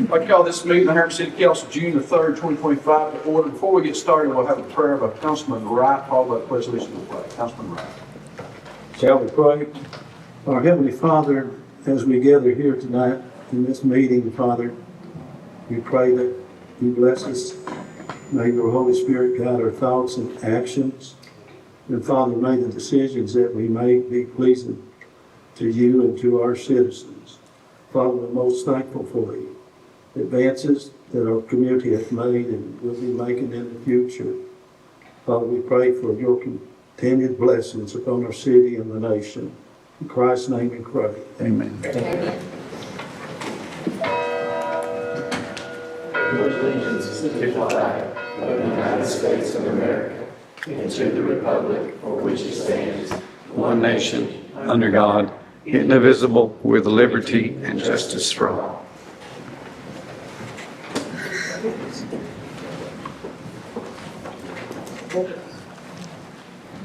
I'd like to call this meeting of the Harriman City Council June the 3rd, 2025 to order. Before we get started, we'll have a prayer by Councilman Wright, followed by the pledge of allegiance to the flag. Councilman Wright. Shall we pray? Our Heavenly Father, as we gather here tonight in this meeting, Father, we pray that you bless us. May your Holy Spirit guide our thoughts and actions. And Father, may the decisions that we make be pleasing to you and to our citizens. Father, we're most thankful for the advances that our community has made and will be making in the future. Father, we pray for your continued blessings upon our city and the nation. In Christ's name we pray. Amen. Amen. Pledge allegiance to the flag of the United States of America and to the republic for which it stands, one nation, under God, indivisible, with liberty and justice for all.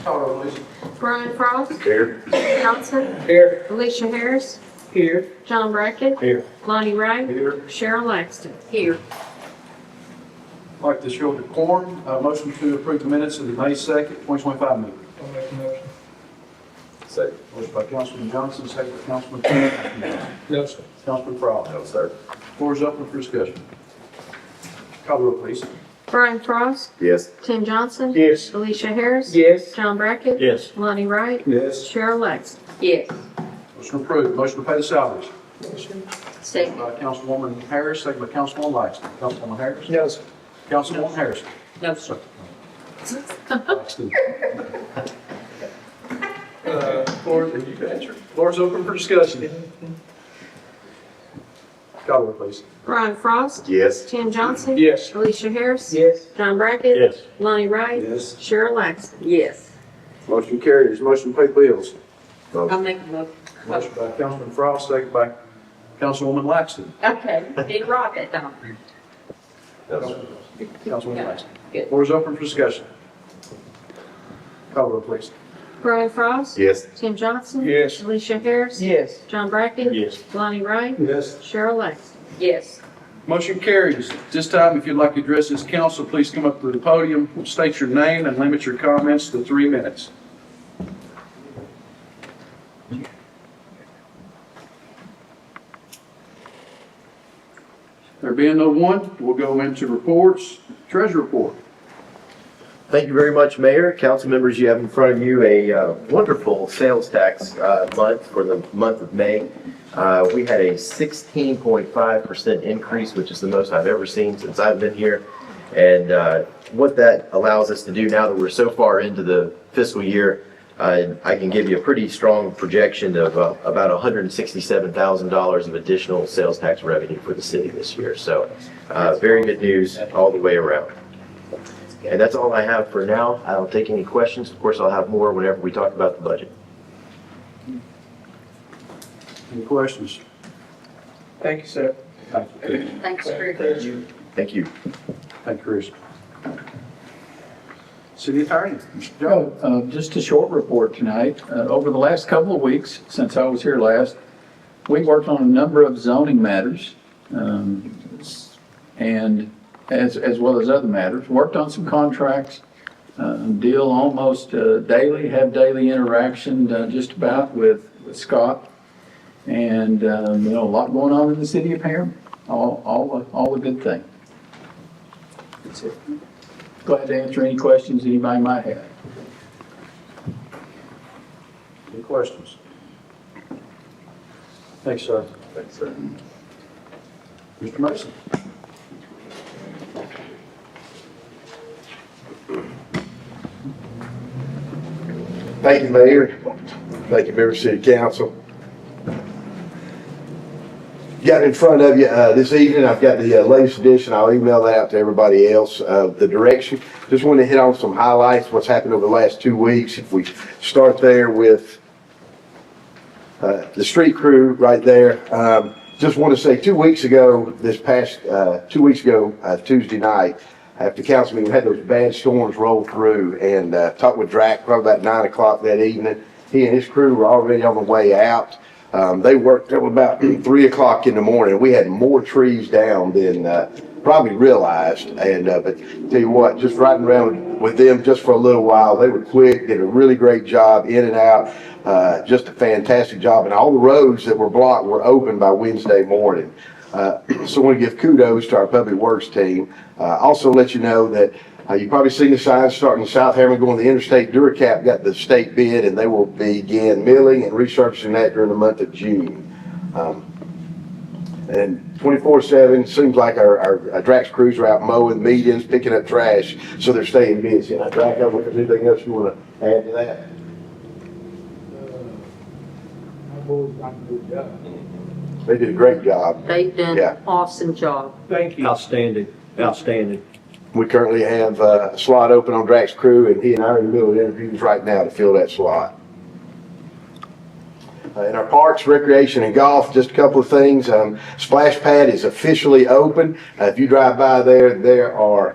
Call roll, please. Brian Frost. Here. Johnson. Here. Alicia Harris. Here. John Brackett. Here. Lonnie Wright. Here. Cheryl Laxton. Here. I'd like to show the quorum. Motion to approve the minutes of the May 2nd, 2025 meeting. I'll make a motion. Second. Motion by Councilman Johnson, second by Councilman King. No, sir. Councilman Frost. No, sir. Floor is open for discussion. Call the roll, please. Brian Frost. Yes. Tim Johnson. Yes. Alicia Harris. Yes. John Brackett. Yes. Lonnie Wright. Yes. Cheryl Laxton. Yes. Motion approved. Motion to pay the salaries. Second. By Councilwoman Harris, second by Councilwoman Laxton. Councilwoman Harris. No, sir. Councilwoman Harris. No, sir. Laxton. Floor is open for discussion. Call the roll, please. Brian Frost. Yes. Tim Johnson. Yes. Alicia Harris. Yes. John Brackett. Yes. Lonnie Wright. Yes. Cheryl Laxton. Yes. Motion carries. Motion to pay bills. I'll make a motion. Motion by Councilman Frost, second by Councilwoman Laxton. Okay. Big rocket, Don. Councilwoman Laxton. Good. Floor is open for discussion. Call the roll, please. Brian Frost. Yes. Tim Johnson. Yes. Alicia Harris. Yes. John Brackett. Yes. Lonnie Wright. Yes. Cheryl Laxton. Yes. Motion carries. At this time, if you'd like to address this council, please come up to the podium, state your name, and limit your comments to 3 minutes. There being no one, we'll go into reports. Treasurer report. Thank you very much, Mayor. Council members, you have in front of you a wonderful sales tax month for the month of May. We had a 16.5% increase, which is the most I've ever seen since I've been here. And what that allows us to do now that we're so far into the fiscal year, I can give you a pretty strong projection of about $167,000 of additional sales tax revenue for the city this year. So very good news all the way around. And that's all I have for now. I don't take any questions. Of course, I'll have more whenever we talk about the budget. Any questions? Thank you, sir. Thank you. Thanks for Thank you. Thank you. Thank you, Chris. City Attorney, Mr. Jones. Just a short report tonight. Over the last couple of weeks, since I was here last, we worked on a number of zoning matters, and as well as other matters. Worked on some contracts, deal almost daily, have daily interaction just about with Scott. And, a lot going on in the city of Harriman. All a good thing. That's it. Glad to answer any questions anybody might have. Any questions? Thanks, sir. Thanks, sir. Mr. Mason. Thank you, Mayor. Thank you, members of City Council. Got in front of you this evening. I've got the latest edition. I'll email that out to everybody else. The direction. Just want to hit on some highlights, what's happened over the last 2 weeks. If we start there with the street crew right there. Just want to say 2 weeks ago, Tuesday night, after council meeting, we had those bad storms roll through, and talked with Drac probably about 9 o'clock that evening. He and his crew were already on the way out. They worked till about 3 o'clock in the morning. We had more trees down than probably realized. And but tell you what, just riding around with them just for a little while, they were quick, did a really great job in and out. Just a fantastic job. And all the roads that were blocked were open by Wednesday morning. So I want to give kudos to our public works team. Also let you know that you've probably seen the signs starting in South Harriman going to the interstate. Duracap got the state bid, and they will begin milling and resurfacing that during the month of June. And 24/7, seems like our Drax crews are out mowing, meetings, picking up trash, so they're staying busy. And I Drax, I don't know if there's anything else you want to add to that? They did a great job. They've done Yeah. an awesome job. Thank you. Outstanding, outstanding. We currently have a slot open on Drax crew, and he and I are in the middle of interviews right now to fill that slot. In our parks, recreation, and golf, just a couple of things. Splash pad is officially open. If you drive by there are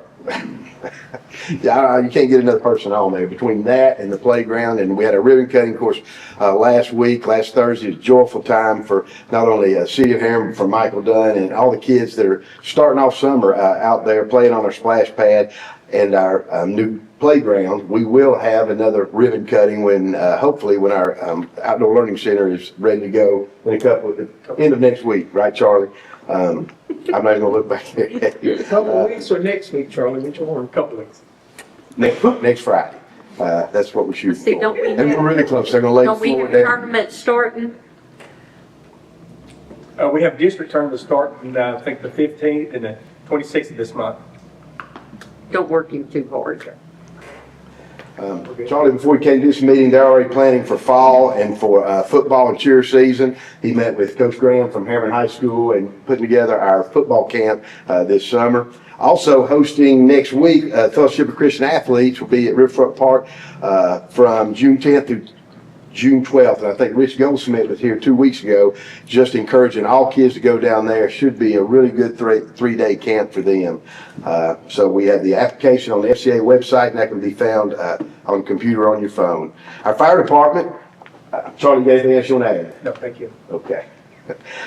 you can't get another person on there between that and the playground. And we had a ribbon cutting course last Thursday. It was a joyful time for not only City of Harriman, but for Michael Dunn and all the kids that are starting off summer out there playing on our splash pad and our new playground. We will have another ribbon cutting when hopefully when our outdoor learning center is ready to go in end of next week, right, Charlie? I'm not even gonna look back there. A couple of weeks or next week, Charlie? Which one? A couple of weeks. Next Friday. That's what we shoot See, for. don't we And have- we're really close. They're gonna lay the Don't we floor have down. tournaments starting? We have district tournaments starting, I think, the 15th and the 26th of this month. Don't work you too hard. Charlie, before we came to this meeting, they're already planning for fall and for football and cheer season. He met with Coach Graham from Harriman High School and putting together our football camp this summer. Also hosting next week, Fellowship of Christian Athletes will be at Riverfront Park from June 10th through June 12th. And I think Rich Goldsmith was here 2 weeks ago, just encouraging all kids to go down there. Should be a really good three-day camp for them. So we have the application on the FCA website, and that can be found on the computer on your phone. Our fire department, Charlie, you got anything else you want to add? No, thank you. Okay.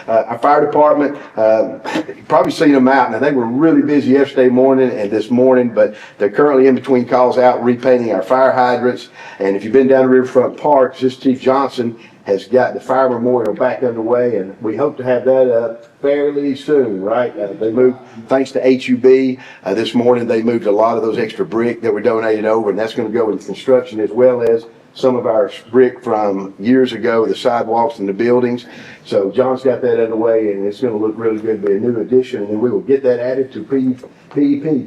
Our fire department, you've probably seen them out. Now, they were really busy yesterday morning and this morning, but they're currently in between calls out repainting our fire hydrants. And if you've been down to Riverfront Park, just Chief Johnson has got the fire memorial back underway, and we hope to have that up fairly soon, right? They moved, thanks to HUB, this morning they moved a lot of those extra brick that were donated over, and that's going to go in construction as well as some of our brick from years ago, the sidewalks and the buildings. So John's got that underway, and it's going to look really good, be a new addition, and then we will get that added to PEP,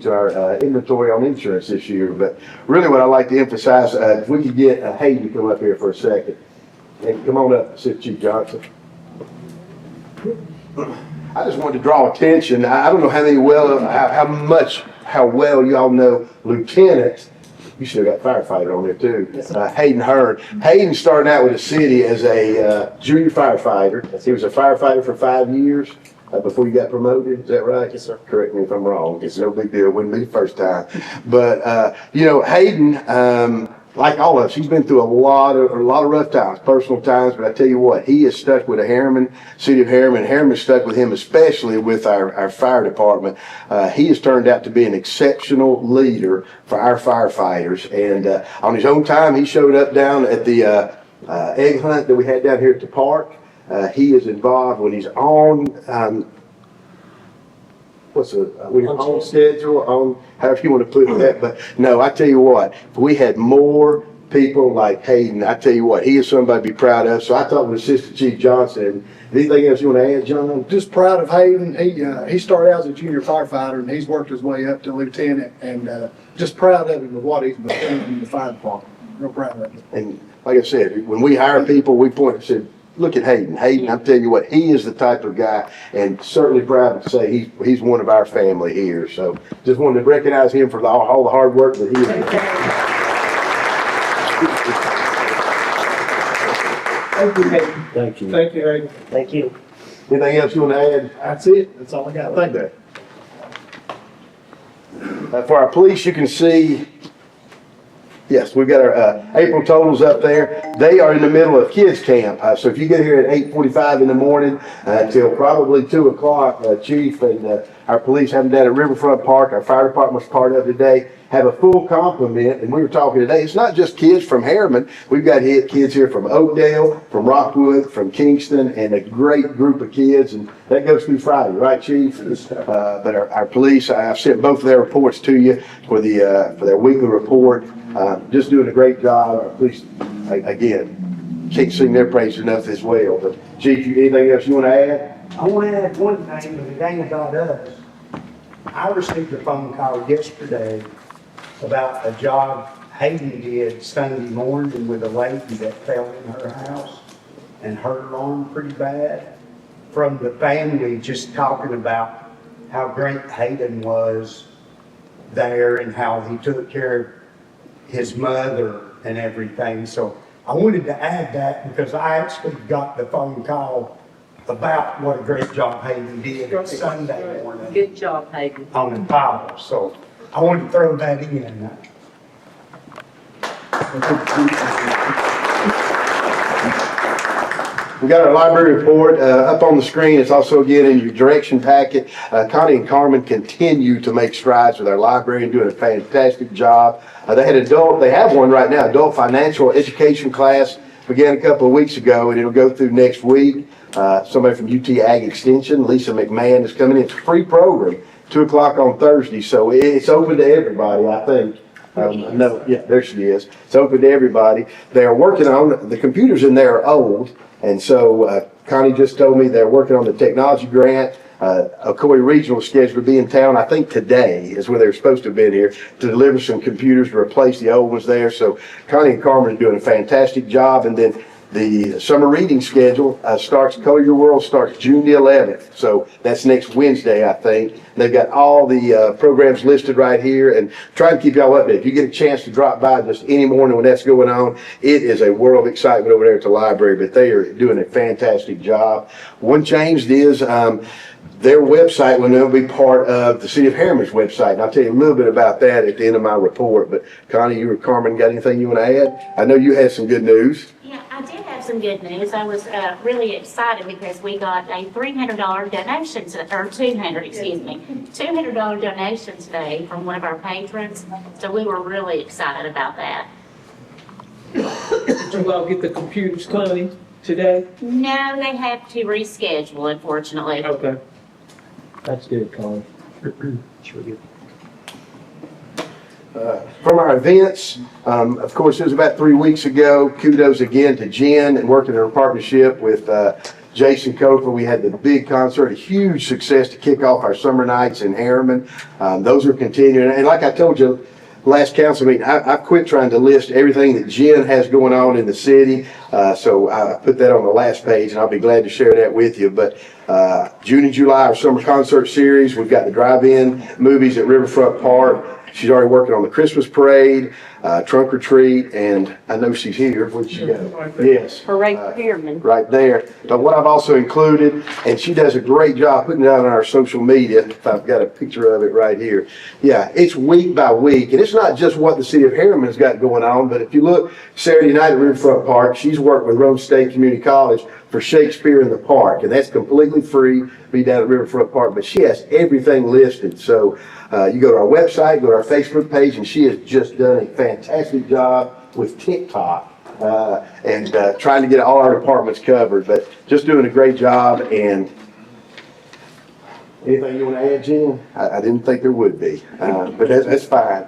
to our inventory on insurance this year. But really what I like to emphasize, if we could get Hayden to come up here for a second. And come on up, Assistant Chief Johnson. I just wanted to draw attention. I don't know how well y'all know Lieutenant. You still got firefighter on there too. Hayden Hearn. Hayden started out with the city as a junior firefighter. He was a firefighter for 5 years before he got promoted. Is that right? Yes, sir. Correct me if I'm wrong. It's no big deal. Wouldn't be the first time. But Hayden, like all of us, he's been through a lot of rough times, personal times, but I tell you what, he is stuck with the Harriman, City of Harriman. Harriman's stuck with him, especially with our fire department. He has turned out to be an exceptional leader for our firefighters. And on his own time, he showed up down at the egg hunt that we had down here at the park. He is involved when he's on on schedule, on however you want to put that. But no, I tell you what, if we had more people like Hayden, I tell you what, he is somebody to be proud of. So I talked with Assistant Chief Johnson. Anything else you want to add, John? Just proud of Hayden. He started out as a junior firefighter, and he's worked his way up to lieutenant, and just proud of him with what he's become in the fire department. Real proud of him. And like I said, when we hire people, we point and say, look at Hayden. Hayden, I'm telling you what, he is the type of guy, and certainly proud to say he's one of our family here. So just wanted to recognize him for all the hard work that he has done. Thank you, Hayden. Thank you. Thank you, Hayden. Thank you. Anything else you want to add? That's it. That's all I got. Thank you. For our police, you can see Yes, we've got our April totals up there. They are in the middle of kids camp. So if you get here at 8:45 in the morning till probably 2 o'clock, Chief and our police have them down at Riverfront Park. Our fire department's part of today. Have a full complement, and we were talking today, it's not just kids from Harriman. We've got kids here from Oakdale, from Rockwood, from Kingston, and a great group of kids, and that goes through Friday, right, Chief? But our police, I've sent both of their reports to you for their weekly report. Just doing a great job. Our police, again, can't sing their praise enough as well. But Chief, anything else you want to add? I want to add one thing, but it ain't about us. I received a phone call yesterday about a job Hayden did Sunday morning with a lady that fell in her house and hurt her arm pretty bad. From the family, just talking about how great Hayden was there and how he took care of his mother and everything. So I wanted to add that because I actually got the phone call about what a great job Hayden did Sunday morning Good job, Hayden. on the power. So I wanted to throw that in. We got our library report up on the screen. It's also again in your direction packet. Connie and Carmen continue to make strides with our library and doing a fantastic job. They have one right now, adult financial education class, began a couple of weeks ago, and it'll go through next week. Somebody from UT Ag Extension, Lisa McMahon, is coming in. It's a free program, 2 o'clock on Thursday, so it's open to everybody, I think. No, yeah, there she is. It's open to everybody. They're working on, the computers in there are old, and so Connie just told me they're working on the technology grant. Ocoee Regional is scheduled to be in town, I think today is when they were supposed to have been here, to deliver some computers to replace the old ones there. So Connie and Carmen are doing a fantastic job. And then the summer reading schedule Color Your World starts June the 11th. So that's next Wednesday, I think. They've got all the programs listed right here, and try and keep y'all updated. If you get a chance to drop by just any morning when that's going on, it is a world of excitement over there at the library, but they are doing a fantastic job. One change is their website will now be part of the City of Harriman's website, and I'll tell you a little bit about that at the end of my report. But Connie, you or Carmen, got anything you want to add? I know you had some good news. Yeah, I did have some good news. I was really excited because we got a $300 donation, or $200 donation today from one of our patrons. So we were really excited about that. Did you all get the computers, Connie, today? No, they have to reschedule, unfortunately. Okay. That's good, Connie. Sure good. From our events, of course, it was about 3 weeks ago. Kudos again to Jen and working in a partnership with Jason Cofer. We had the big concert, a huge success to kick off our summer nights in Harriman. Those are continuing. And like I told you, last council meeting, I've quit trying to list everything that Jen has going on in the city. So I put that on the last page, and I'll be glad to share that with you. But June and July, our summer concert series. We've got the drive-in movies at Riverfront Park. She's already working on the Christmas parade, trunk or treat, and I know she's here. Where'd she go? Yes. Parade Harriman. Right there. But what I've also included, and she does a great job putting it out on our social media, if I've got a picture of it right here. Yeah, it's week by week, and it's not just what the City of Harriman's got going on, but if you look Saturday night at Riverfront Park, she's worked with Rome State Community College for Shakespeare in the Park, and that's completely free, be down at Riverfront Park, but she has everything listed. So you go to our website, go to our Facebook page, and she has just done a fantastic job with TikTok and trying to get all our departments covered, but just doing a great job. And anything you want to add, Jen? I didn't think there would be, but that's fine.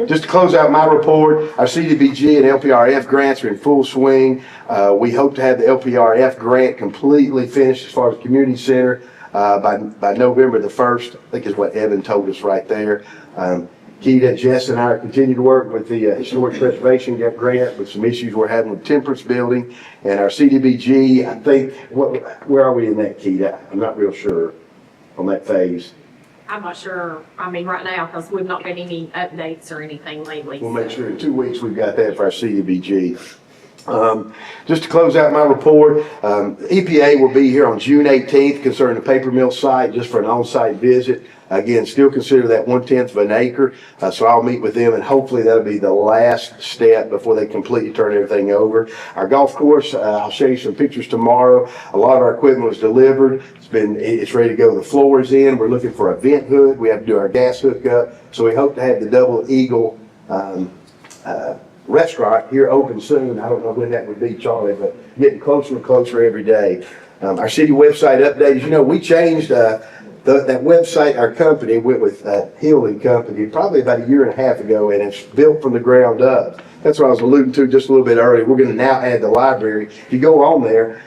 Just to close out my report, our CDBG and LPRF grants are in full swing. We hope to have the LPRF grant completely finished as far as community center by November the 1st, I think is what Evan told us right there. Keita, Jess, and I continue to work with the Historic Preservation Grant with some issues we're having with Temperance Building. And our CDBG, I think, where are we in that, Keita? I'm not real sure on that phase. I'm not sure, I mean, right now, because we've not got any updates or anything lately. We'll make sure in 2 weeks we've got that for our CDBG. Just to close out my report, EPA will be here on June 18th concerning the paper mill site, just for an on-site visit. Again, still consider that 1/10 of an acre, so I'll meet with them, and hopefully that'll be the last step before they completely turn everything over. Our golf course, I'll show you some pictures tomorrow. A lot of our equipment was delivered. It's ready to go. The floor is in. We're looking for a vent hood. We have to do our gas hookup, so we hope to have the Double Eagle restaurant here open soon. I don't know when that would be, Charlie, but getting closer and closer every day. Our city website update, as you know, we changed that website. Our company went with Hill and Company probably about a year and a half ago, and it's built from the ground up. That's what I was alluding to just a little bit earlier. We're going to now add the library. If you go on there,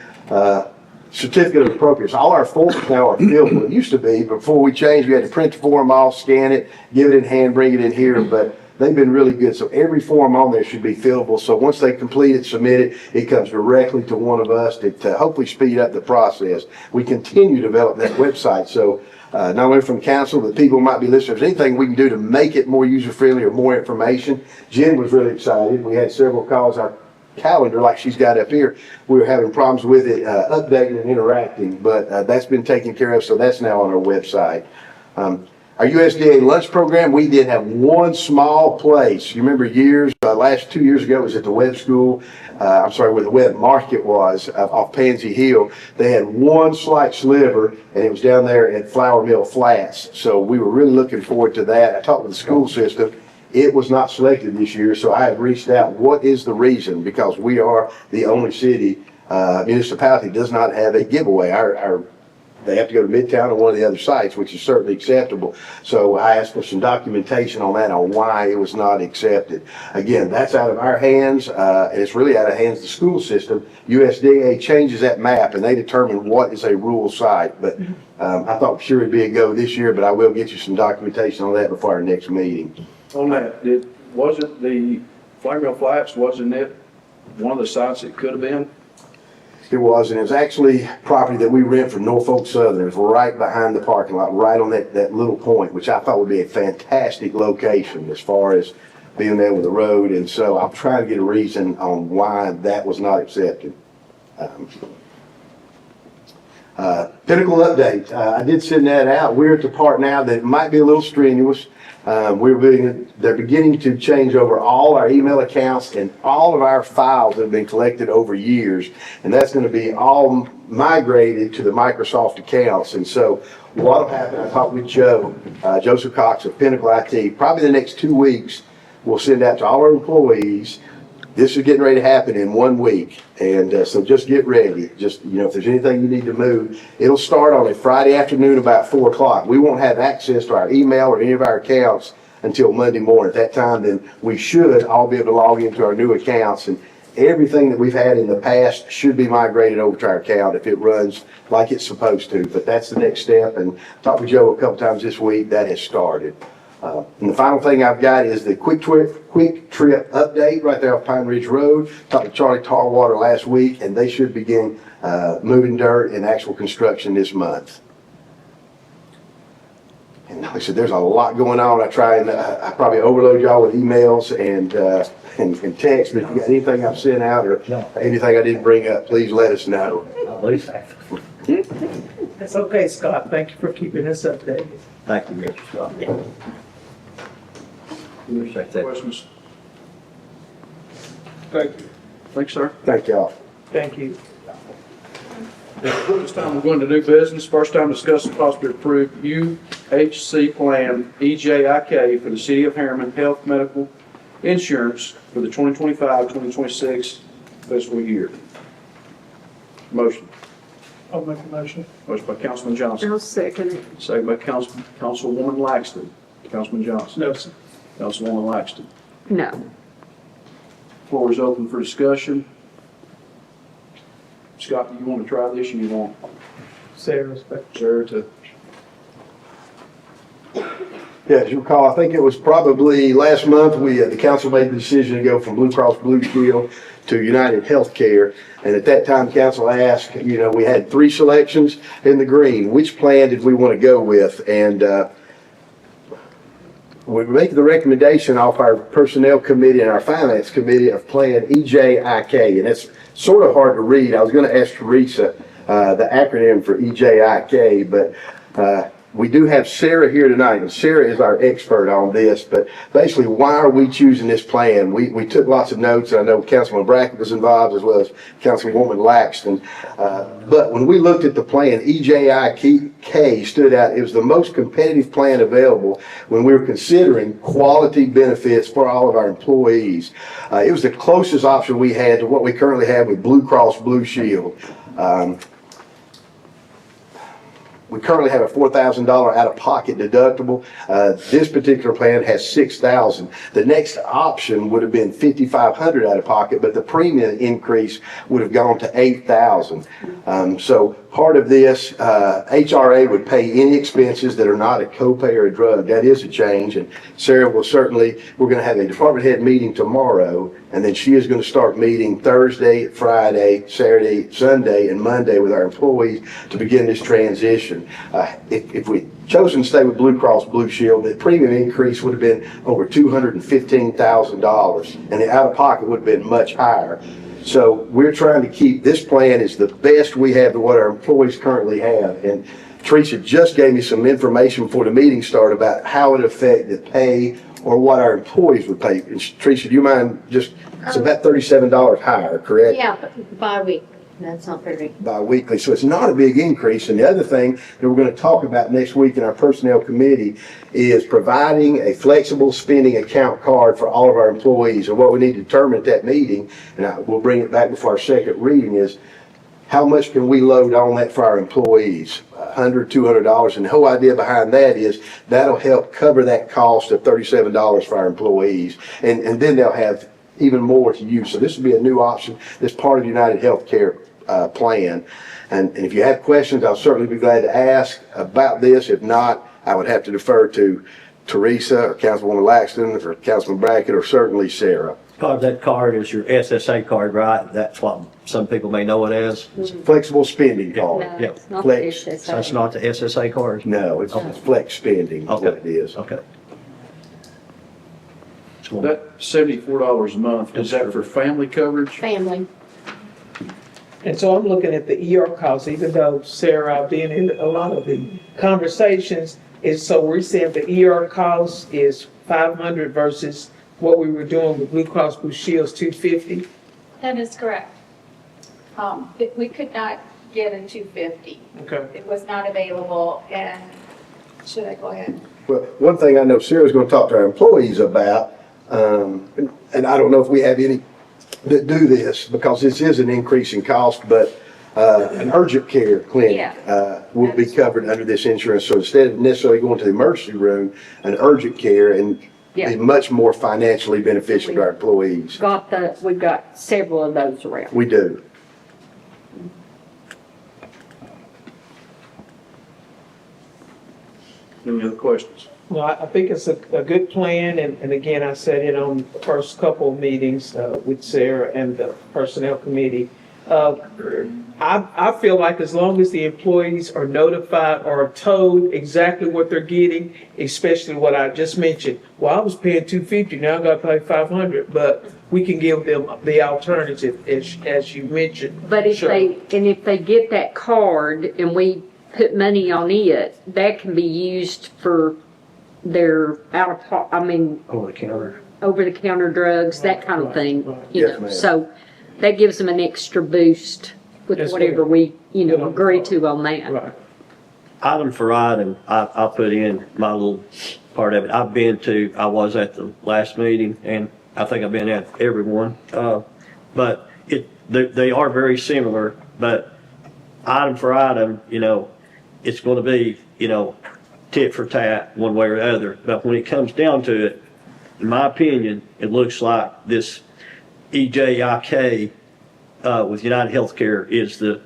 certificate of appropriateness. All our forms now are fillable. It used to be, before we changed, we had to print the form off, scan it, give it in hand, bring it in here, but they've been really good. So every form on there should be fillable. So once they complete it, submit it, it comes directly to one of us to hopefully speed up the process. We continue to develop that website. So not only from council, but people might be listening. If there's anything we can do to make it more user-friendly or more information, Jen was really excited. We had several calls. Our calendar, like she's got up here, we were having problems with it updating and interacting, but that's been taken care of, so that's now on our website. Our USDA lunch program, we did have one small place. You remember last 2 years ago, it was at the Webb School, where the Webb Market was, off Pansy Hill. They had one slight sliver, and it was down there at Flour Mill Flats. So we were really looking forward to that. I talked with the school system. It was not selected this year, so I have reached out. What is the reason? Because we are the only municipality does not have a giveaway. They have to go to Midtown or one of the other sites, which is certainly acceptable. So I asked for some documentation on that, on why it was not accepted. Again, that's out of our hands, and it's really out of hands of the school system. USDA changes that map, and they determine what is a rural site. But I thought sure it'd be a go this year, but I will get you some documentation on that before our next meeting. On that, wasn't the Flour Mill Flats, wasn't it one of the sites it could have been? It was, and it was actually property that we rent from Norfolk Southern. It was right behind the parking lot, right on that little point, which I thought would be a fantastic location as far as being there with the road. And so I'm trying to get a reason on why that was not accepted. Pinnacle update. I did send that out. We're at the part now that it might be a little strenuous. They're beginning to change over all our email accounts and all of our files that have been collected over years, and that's going to be all migrated to the Microsoft accounts. And so what will happen, I talked with Joseph Cox of Pinnacle IT, probably the next 2 weeks, we'll send out to all our employees. This is getting ready to happen in 1 week, and so just get ready. Just, if there's anything you need to move, it'll start on a Friday afternoon about 4 o'clock. We won't have access to our email or any of our accounts until Monday morning. At that time, then we should all be able to log into our new accounts, and everything that we've had in the past should be migrated over to our account if it runs like it's supposed to. But that's the next step, and I talked with Joe a couple times this week. That has started. And the final thing I've got is the quick trip update right there off Pine Ridge Road. Talked to Charlie Tarwater last week, and they should begin moving dirt and actual construction this month. And like I said, there's a lot going on. I probably overload y'all with emails and text, but if you got anything I've sent out or anything I didn't bring up, please let us know. That's okay, Scott. Thank you for keeping us updated. Thank you, Mr. Scott. Questions? Thank you. Thanks, sir. Thank y'all. Thank you. This time we're going to new business. First time discuss and possibly approve UHC plan EJIK for the City of Harriman Health Medical Insurance for the 2025-2026 fiscal year. Motion. I'll make a motion. Motion by Councilman Johnson. I'll second it. Second by Councilwoman Laxton. Councilman Johnson. No, sir. Councilwoman Laxton. No. Floor is open for discussion. Scott, do you want to try this or you want Sarah to? Yeah, as you recall, I think it was probably last month, the council made the decision to go from Blue Cross Blue Shield to United Healthcare. And at that time, council asked, we had 3 selections in the green. Which plan did we want to go with? And we make the recommendation off our personnel committee and our finance committee of plan EJIK, and it's sort of hard to read. I was going to ask Teresa the acronym for EJIK, but we do have Sarah here tonight, and Sarah is our expert on this. But basically, why are we choosing this plan? We took lots of notes, and I know Councilman Brackett was involved as well as Councilwoman Laxton. But when we looked at the plan, EJIK stood out. It was the most competitive plan available when we were considering quality benefits for all of our employees. It was the closest option we had to what we currently have with Blue Cross Blue Shield. We currently have a $4,000 out-of-pocket deductible. This particular plan has $6,000. The next option would have been $5,500 out-of-pocket, but the premium increase would have gone to $8,000. So part of this, HRA would pay any expenses that are not a copay or a drug. That is a change, and Sarah will certainly, we're going to have a department head meeting tomorrow, and then she is going to start meeting Thursday, Friday, Saturday, Sunday, and Monday with our employees to begin this transition. If we chosen to stay with Blue Cross Blue Shield, the premium increase would have been over $215,000, and the out-of-pocket would have been much higher. So we're trying to keep, this plan is the best we have to what our employees currently have. And Teresa just gave me some information before the meeting started about how it affected pay or what our employees would pay. And Teresa, do you mind just, it's about $37 higher, correct? Yeah, but bi-weekly, that's not very. Bi-weekly, so it's not a big increase. And the other thing that we're going to talk about next week in our personnel committee is providing a flexible spending account card for all of our employees. And what we need to determine at that meeting, and we'll bring it back before our second reading, is how much can we load on that for our employees? $100, $200, and the whole idea behind that is that'll help cover that cost of $37 for our employees, and then they'll have even more to use. So this will be a new option that's part of United Healthcare plan. And if you have questions, I'll certainly be glad to ask about this. If not, I would have to defer to Teresa or Councilwoman Laxton or Councilman Brackett or certainly Sarah. Part of that card is your SSA card, right? That's what some people may know it as. Flexible spending card. No, Yeah. it's not Flex. this, So it's not the SSA card? No, it's flex spending is what it is. Okay. That $74 a month, is that for family coverage? family. And so I'm looking at the ER costs, even though Sarah, I've been in a lot of the conversations, is so we're saying the ER cost is 500 versus what we were doing with Blue Cross Blue Shield's 250. That is correct. We could not get a 250. Okay. It was not available, and should I go ahead? Well, one thing I know Sarah's going to talk to our employees about, and I don't know if we have any that do this because this is an increase in cost, but an urgent care clinic will be covered under this insurance. So instead of necessarily going to the emergency room, an urgent care and be much more financially beneficial to our employees. We've got several of those around. We do. Any other questions? No, I think it's a good plan, and again, I said it on the first couple of meetings with Sarah and the personnel committee. I feel like as long as the employees are notified or told exactly what they're getting, especially what I just mentioned. Well, I was paying $250, now I gotta pay $500, but we can give them the alternative as you mentioned. But if they get that card and we put money on it, that can be used for their over-the-counter drugs, that kind of thing, you know. So that gives them an extra boost with whatever we, agree to on that. Right. Item for item, I'll put in my little part of it. I was at the last meeting, and I think I've been at every one. But they are very similar, but item for item, it's going to be, tit for tat one way or the other. But when it comes down to it, in my opinion, it looks like this EJIK with United Healthcare is the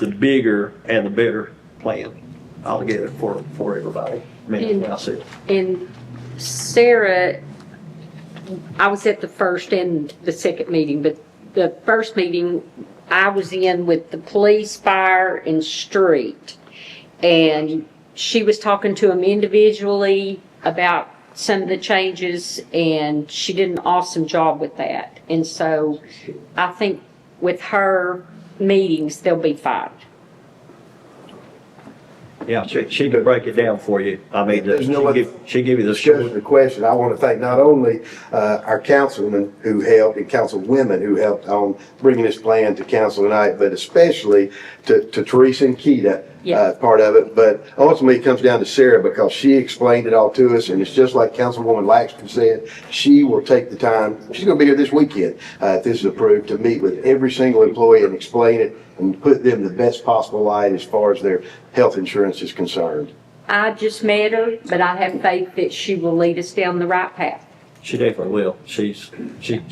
bigger and the better plan altogether for everybody. And Sarah, I was at the first and the second meeting, but the first meeting I was in with the police, fire, and street. And she was talking to them individually about some of the changes, and she did an awesome job with that. And so I think with her meetings, they'll be fine. Yeah, she can break it down for you. I mean, There's no other she give you the discussion or question. I want to thank not only our councilmen who helped and councilwomen who helped on bringing this plan to council tonight, but especially to Teresa and Keita, part of it. But ultimately, it comes down to Sarah because she explained it all to us, and it's just like Councilwoman Laxton said, she will take the time. She's going to be here this weekend, if this is approved, to meet with every single employee and explain it and put them in the best possible light as far as their health insurance is concerned. I just met her, but I have faith that she will lead us down the right path. She definitely will. She's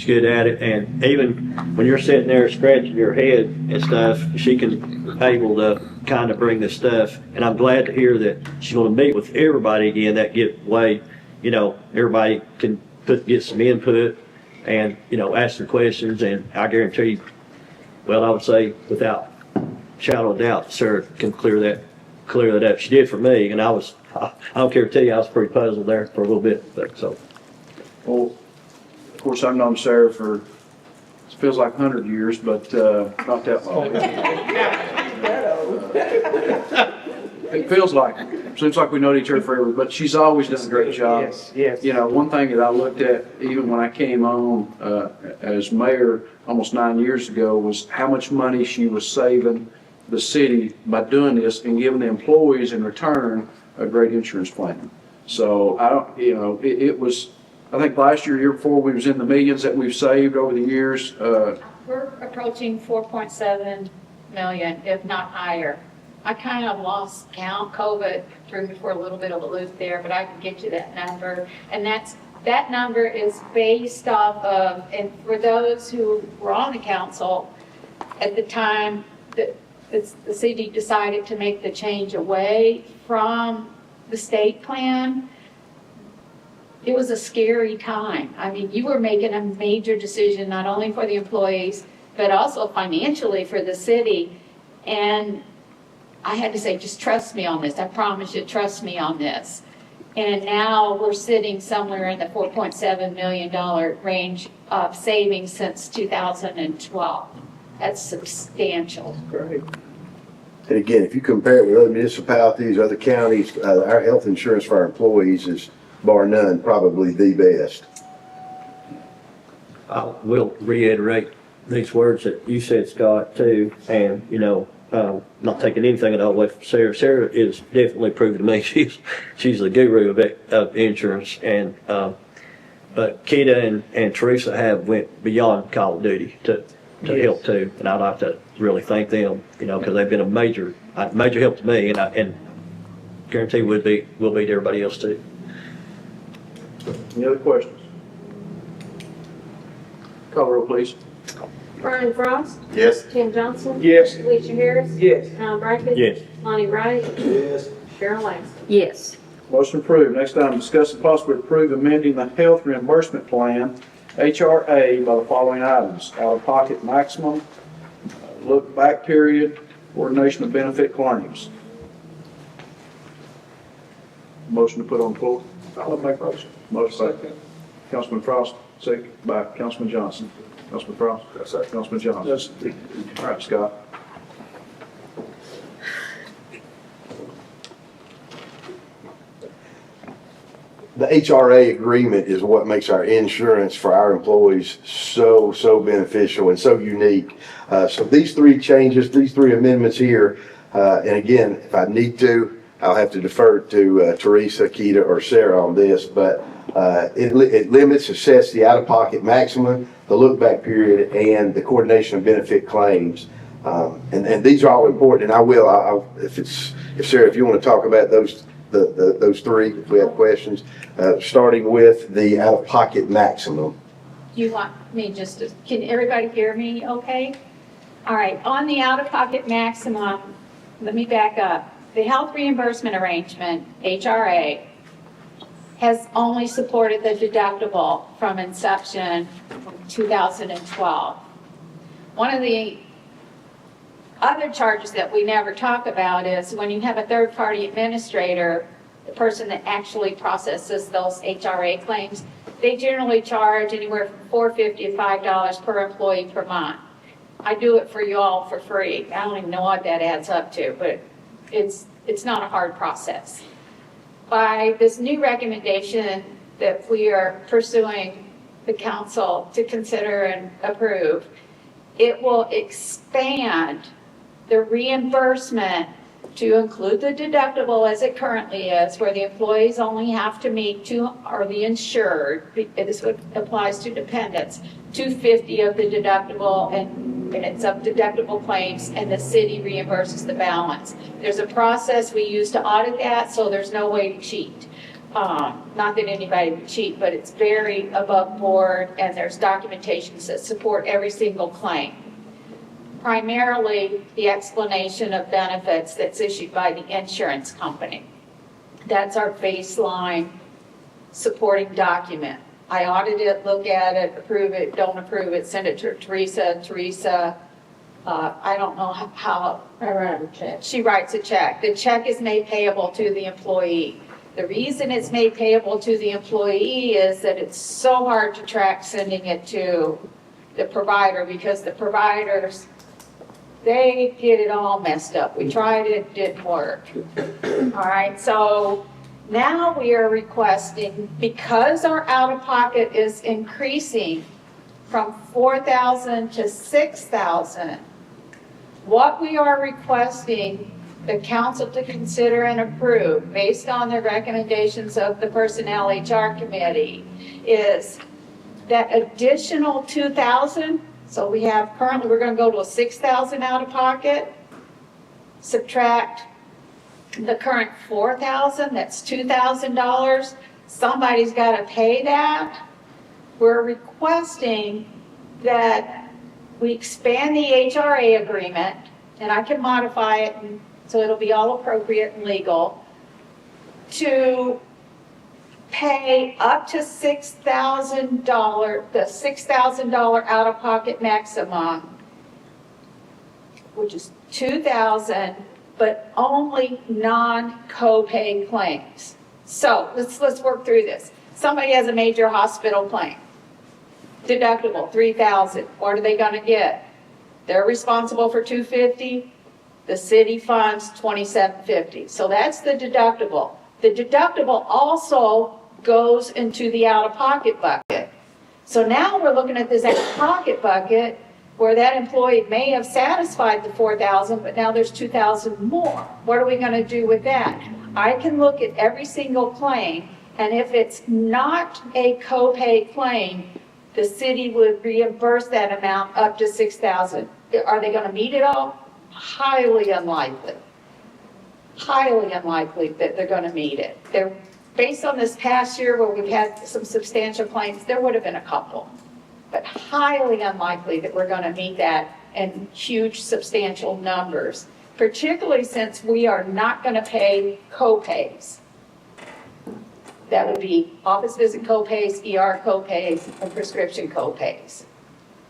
good at it, and even when you're sitting there scratching your head and stuff, she can able to kind of bring this stuff. And I'm glad to hear that she's going to meet with everybody again. That get way, everybody can get some input and ask some questions. And I guarantee, well, I would say without shadow of doubt, Sarah can clear that up. She did for me, and I don't care to tell you, I was pretty puzzled there for a little bit. But so. Well, of course, I've known Sarah for, it feels like 100 years, but not that long. It seems like we know each other forever, but she's always done a great job. Yes. One thing that I looked at, even when I came on as mayor almost 9 years ago, was how much money she was saving the city by doing this and giving the employees in return a great insurance plan. So it was, I think last year before, we was in the millions that we've saved over the years. We're approaching 4.7 million, if not higher. I kind of lost count. COVID threw me for a little bit of a loop there, but I can get you that number. And that number is based off of, and for those who were on the council at the time that the city decided to make the change away from the state plan, it was a scary time. I mean, you were making a major decision, not only for the employees, but also financially for the city. And I had to say, just trust me on this. I promise you, trust me on this. And now we're sitting somewhere in the $4.7 million range of savings since 2012. That's substantial. Great. And again, if you compare it with other municipalities, other counties, our health insurance for our employees is, bar none, probably the best. I will reiterate these words that you said, Scott, too, and, not taking anything away from Sarah. Sarah is definitely proven to me she's the guru of insurance, and but Keita and Teresa have went beyond Call of Duty to help too, and I'd like to really thank them, because they've been a major help to me, and guarantee will be to everybody else too. Any other questions? Call the roll, please. Brian Frost. Yes. Tim Johnson. Yes. Alicia Harris. Yes. Tom Brackett. Yes. Lonnie Wright. Yes. Cheryl Langston. Yes. Motion approved. Next item, discuss and possibly approve amending the health reimbursement plan, HRA, by the following items: out-of-pocket maximum, look-back period, coordination of benefit claims. Motion to put on the floor. I'll make a motion. Motion by Councilman Frost, second by Councilman Johnson. Councilman Frost? Yes, sir. Councilman Johnson? All right, Scott. The HRA agreement is what makes our insurance for our employees so beneficial and so unique. So these three changes, these three amendments here, and again, if I need to, I'll have to defer to Teresa, Keita, or Sarah on this, but it limits and sets the out-of-pocket maximum, the look-back period, and the coordination of benefit claims. And these are all important, and I will, if Sarah, if you want to talk about those three, if we have questions, starting with the out-of-pocket maximum. Do you want me can everybody hear me okay? All right, on the out-of-pocket maximum, let me back up. The health reimbursement arrangement, HRA, has only supported the deductible from inception 2012. One of the other charges that we never talk about is when you have a third-party administrator the person that actually processes those HRA claims, they generally charge anywhere from $4.50 to $5 per employee per month. I do it for you all for free. I don't even know what that adds up to, but it's not a hard process. By this new recommendation that we are pursuing the council to consider and approve, it will expand the reimbursement to include the deductible as it currently is, where the employees only have to meet or the insured, this applies to dependents, $250 of the deductible and it's of deductible claims, and the city reimburses the balance. There's a process we use to audit that, so there's no way to cheat. Not that anybody would cheat, but it's very above board, and there's documentations that support every single claim. Primarily, the explanation of benefits that's issued by the insurance company. That's our baseline supporting document. I audit it, look at it, approve it, don't approve it, send it to Teresa. Teresa, I don't know how. I write a check. She writes a check. The check is made payable to the employee. The reason it's made payable to the employee is that it's so hard to track sending it to the provider, because the providers, they get it all messed up. We tried it, didn't work. All right, so now we are requesting, because our out-of-pocket is increasing from $4,000 to $6,000, what we are requesting the council to consider and approve, based on the recommendations of the Personnel HR Committee, is that additional $2,000. So we have currently, we're going to go to a $6,000 out of pocket, subtract the current $4,000, that's $2,000. Somebody's got to pay that. We're requesting that we expand the HRA agreement, and I can modify it so it'll be all appropriate and legal, to pay up to $6,000, the $6,000 out-of-pocket maximum, which is $2,000, but only non-copay claims. So let's work through this. Somebody has a major hospital claim. Deductible, $3,000. What are they going to get? They're responsible for $250. The city funds $2,750. So that's the deductible. The deductible also goes into the out-of-pocket bucket. So now we're looking at this out-of-pocket bucket where that employee may have satisfied the $4,000, but now there's $2,000 more. What are we going to do with that? I can look at every single claim, and if it's not a copay claim, the city would reimburse that amount up to $6,000. Are they going to meet it all? Highly unlikely. Highly unlikely that they're going to meet it. They're, based on this past year where we've had some substantial claims, there would have been a couple, but highly unlikely that we're going to meet that in huge substantial numbers, particularly since we are not going to pay copays. That would be office visit copays, ER copays, and prescription copays.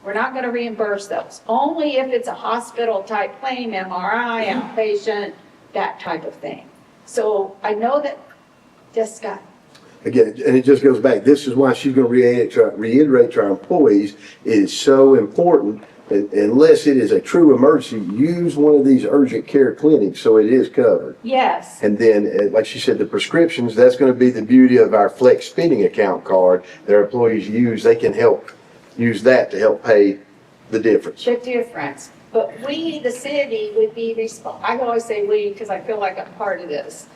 We're not going to reimburse those. Only if it's a hospital type claim, MRI, outpatient, that type of thing. So I know that, just Scott. Again, and it just goes back, this is why she's going to reiterate to our employees, it is so important that unless it is a true emergency, use one of these urgent care clinics so it is covered. Yes. And then, like she said, the prescriptions, that's going to be the beauty of our flex spending account card that our employees use. They can help use that to help pay the difference. The difference. But we, the city, would be responsible. I always say we because I feel like I'm part of this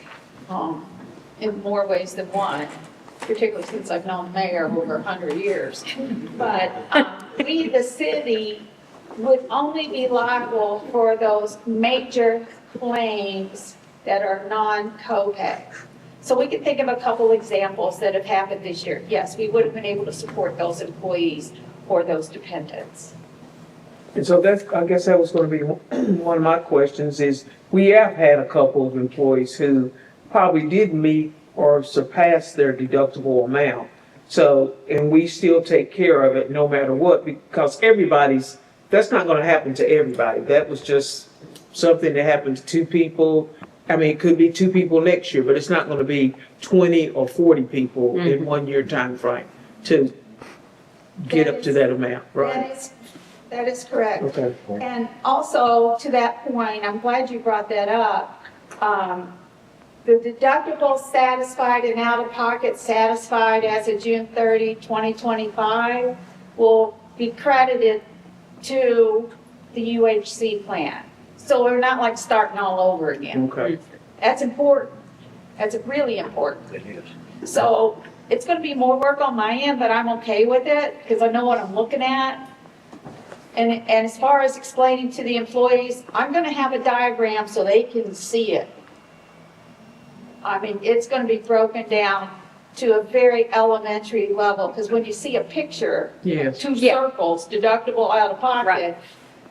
in more ways than one, particularly since I've known the mayor over 100 years. But we, the city, would only be liable for those major claims that are non-copay. So we can think of a couple examples that have happened this year. Yes, we would have been able to support those employees or those dependents. And so that's, I guess that was going to be one of my questions is, we have had a couple of employees who probably did meet or surpass their deductible amount. So, and we still take care of it no matter what, because everybody's, that's not going to happen to everybody. That was just something that happened to two people. I mean, it could be 2 people next year, but it's not gonna be 20 or 40 people in 1 year time frame to get up to that amount, right? That is correct. Okay. And also, to that point, I'm glad you brought that up. The deductible satisfied and out-of-pocket satisfied as of June 30, 2025 will be credited to the UHC plan. So we're not like starting all over again. Okay. That's important. That's really important. It is. So it's going to be more work on my end, but I'm okay with it because I know what I'm looking at. And as far as explaining to the employees, I'm going to have a diagram so they can see it. I mean, it's going to be broken down to a very elementary level because when you see a picture, Yes. 2 circles, deductible, out of pocket, Right.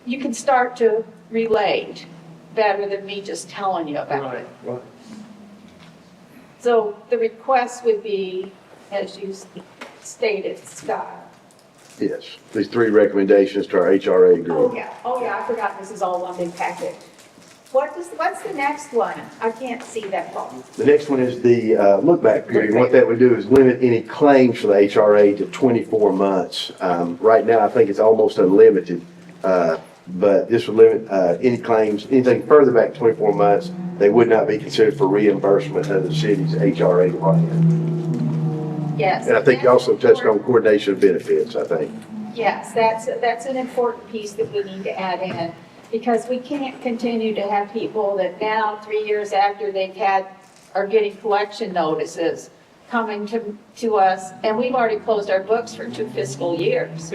you can start to relate better than me just telling you about it. Right. So the request would be, as you stated, Scott. Yes, these 3 recommendations to our HRA group. Oh yeah, I forgot this is all one big package. What's the next one? I can't see that far. The next one is the look-back period. What that would do is limit any claims for the HRA to 24 months. Right now, I think it's almost unlimited, but this would limit any claims, anything further back 24 months, they would not be considered for reimbursement of the city's HRA plan. Yes. And I think you also touched on coordination of benefits, I think. Yes, that's an important piece that we need to add in, because we can't continue to have people that now, 3 years after are getting collection notices coming to us, and we've already closed our books for 2 fiscal years.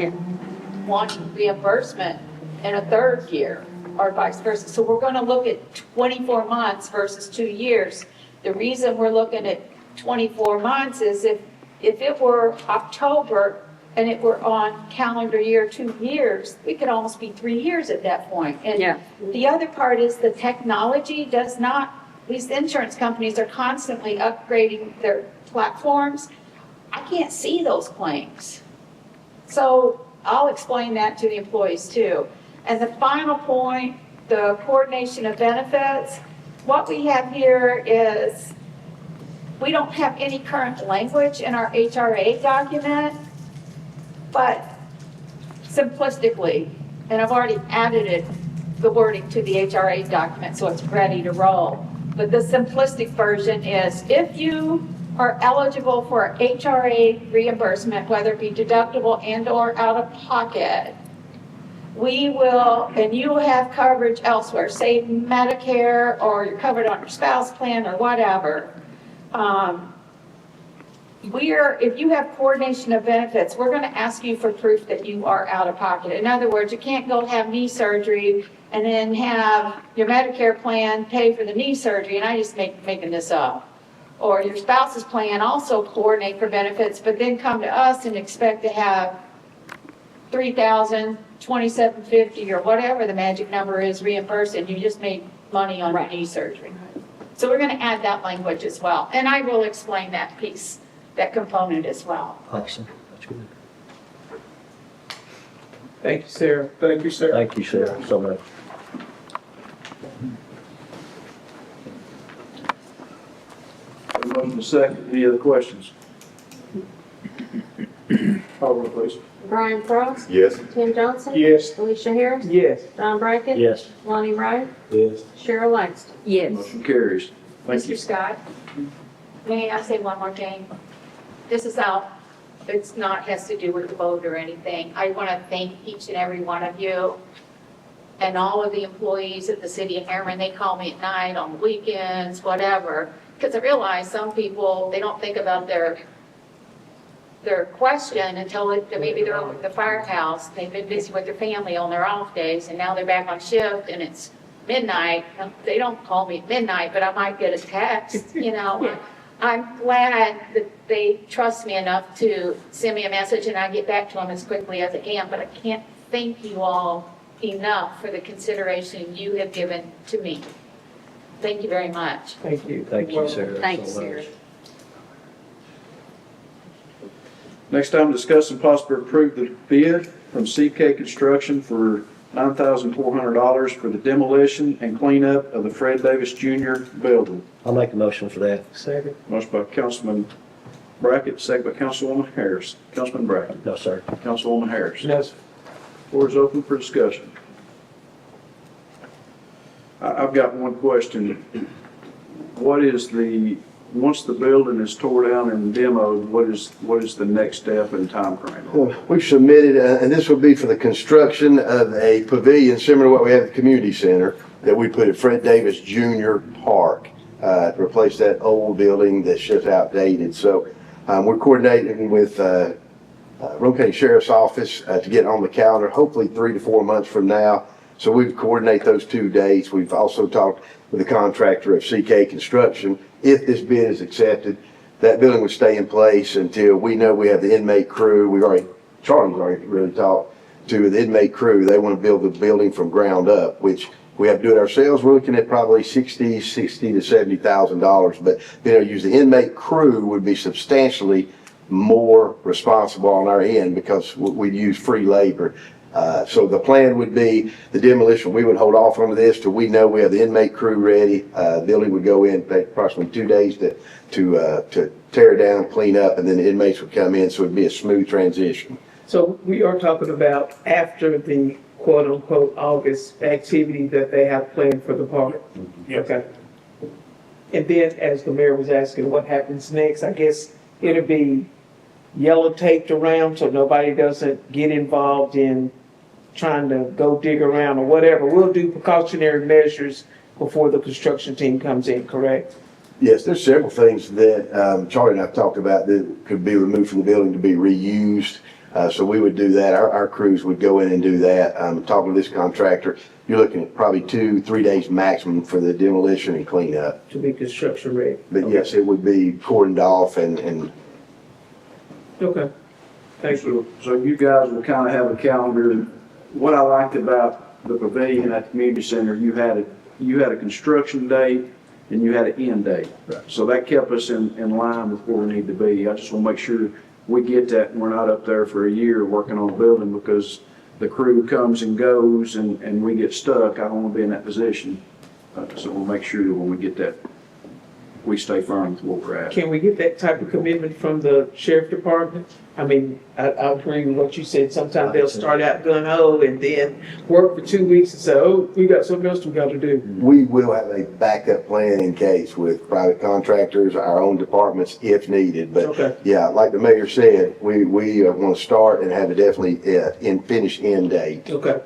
Wanting reimbursement in a 3rd year, or vice versa. So we're gonna look at 24 months versus 2 years. The reason we're looking at 24 months is if it were October and it were on calendar year 2 years, we could almost be 3 years at that point. And the other part is the technology does not, these insurance companies are constantly upgrading their platforms. I can't see those claims. So I'll explain that to the employees too. And the final point, the coordination of benefits, what we have here is we don't have any current language in our HRA document, but simplistically, and I've already added the wording to the HRA document so it's ready to roll. But the simplistic version is if you are eligible for HRA reimbursement, whether it be deductible and or out of pocket, we will, and you have coverage elsewhere, say Medicare, or you're covered on your spouse plan or whatever. If you have coordination of benefits, we're going to ask you for proof that you are out of pocket. In other words, you can't go have knee surgery and then have your Medicare plan pay for the knee surgery, and I just making this up. Or your spouse's plan also coordinate for benefits, but then come to us and expect to have $3,000, $2,750, or whatever the magic number is reimbursed, and you just made money on your knee surgery. So we're going to add that language as well, and I will explain that piece, that component as well. Awesome. That's good. Thank you, Sarah. Thank you, sir. Thank you, Sarah, so much. A motion to second. Any other questions? Call roll, please. Brian Frost. Yes. Tim Johnson. Yes. Alicia Harris. Yes. John Brackett. Yes. Lonnie Wright. Yes. Cheryl Langston. Yes. Motion carries. Thank you. Mr. Scott, may I say one more thing? This is out, it's not, has to do with the vote or anything. I want to thank each and every one of you and all of the employees at the city of Harriman. They call me at night, on the weekends, whatever, because I realize some people, they don't think about their question until maybe they're over at the firehouse. They've been busy with their family on their off days, and now they're back on shift, and it's midnight. They don't call me at midnight, but I might get a text, you know. I'm glad that they trust me enough to send me a message, and I get back to them as quickly as I can, but I can't thank you all enough for the consideration you have given to me. Thank you very much. Thank you. Thank you, Sarah. Thanks, so much. Sarah. Next item, discuss and possibly approve the bid from CK Construction for $9,400 for the demolition and cleanup of the Fred Davis Jr. building. I'll make a motion for that. Second. Motion by Councilman Brackett, second by Councilwoman Harris. Councilman Brackett. No, sir. Councilwoman Harris. No, sir. Floor is open for discussion. I've got one question. What is once the building is tore down and demoed, what is the next step and timeframe? Well, we've submitted, and this will be for the construction of a pavilion similar to what we have at the community center that we put at Fred Davis Jr. Park, to replace that old building that's just outdated. So we're coordinating with Rome County Sheriff's Office to get on the calendar, hopefully 3 to 4 months from now. So we coordinate those 2 dates. We've also talked with the contractor of CK Construction. If this bid is accepted, that building would stay in place until we know we have the inmate crew. Charlie's already really talked to the inmate crew. They want to build the building from ground up, which we have to do it ourselves. We're looking at probably $60,000 to $70,000, but being able to use the inmate crew would be substantially more responsible on our end because we'd use free labor. So the plan would be the demolition. We would hold off on this till we know we have the inmate crew ready. Building would go in, take approximately 2 days to tear down, clean up, and then the inmates would come in. So it'd be a smooth transition. So we are talking about after the quote-unquote August activity that they have planned for the park? Yes. Okay. And then, as the mayor was asking, what happens next? I guess it'll be yellow taped around so nobody doesn't get involved in trying to go dig around or whatever. We'll do precautionary measures before the construction team comes in, correct? Yes, there's several things that Charlie and I talked about that could be removed from the building to be reused. So we would do that. Our crews would go in and do that. Talking to this contractor, you're looking at probably 2-3 days maximum for the demolition and cleanup. To be construction ready. But yes, it would be cordoned off and Okay. Thank you. So you guys will kind of have a calendar. What I liked about the pavilion at the community center, you had a construction date and you had an end date. Right. So that kept us in line with where we need to be. I just want to make sure we get that and we're not up there for a year working on a building because the crew comes and goes and we get stuck. I don't want to be in that position. So we'll make sure that when we get that, we stay firm with what we're at. Can we get that type of commitment from the sheriff department? I mean, I agree with what you said. Sometimes they'll start out gung-ho and then work for 2 weeks and say, oh, we got something else we got to do. we will have a backup plan in case with private contractors, our own departments if needed. But Okay. yeah, like the mayor said, we want to start and have a definitely finished end date. Okay.